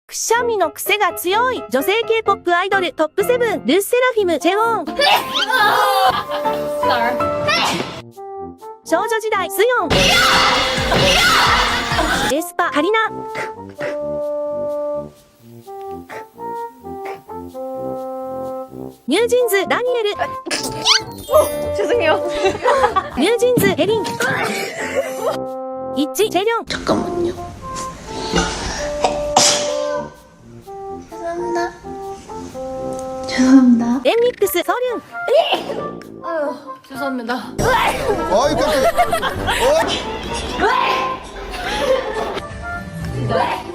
くしゃみの癖が強い女性 K-POP アイドルトップ7ルセラフィムチェウォン。少女時代スヨン。エスパカリナ。ニュージーンズダニエル。죄송해요.ニュージーンズヘリン。イッチチェリョン。 잠깐만요. 죄송합니다. 엠ミックスソリュン。 아유, 죄송합니다. 어이 깜짝이야.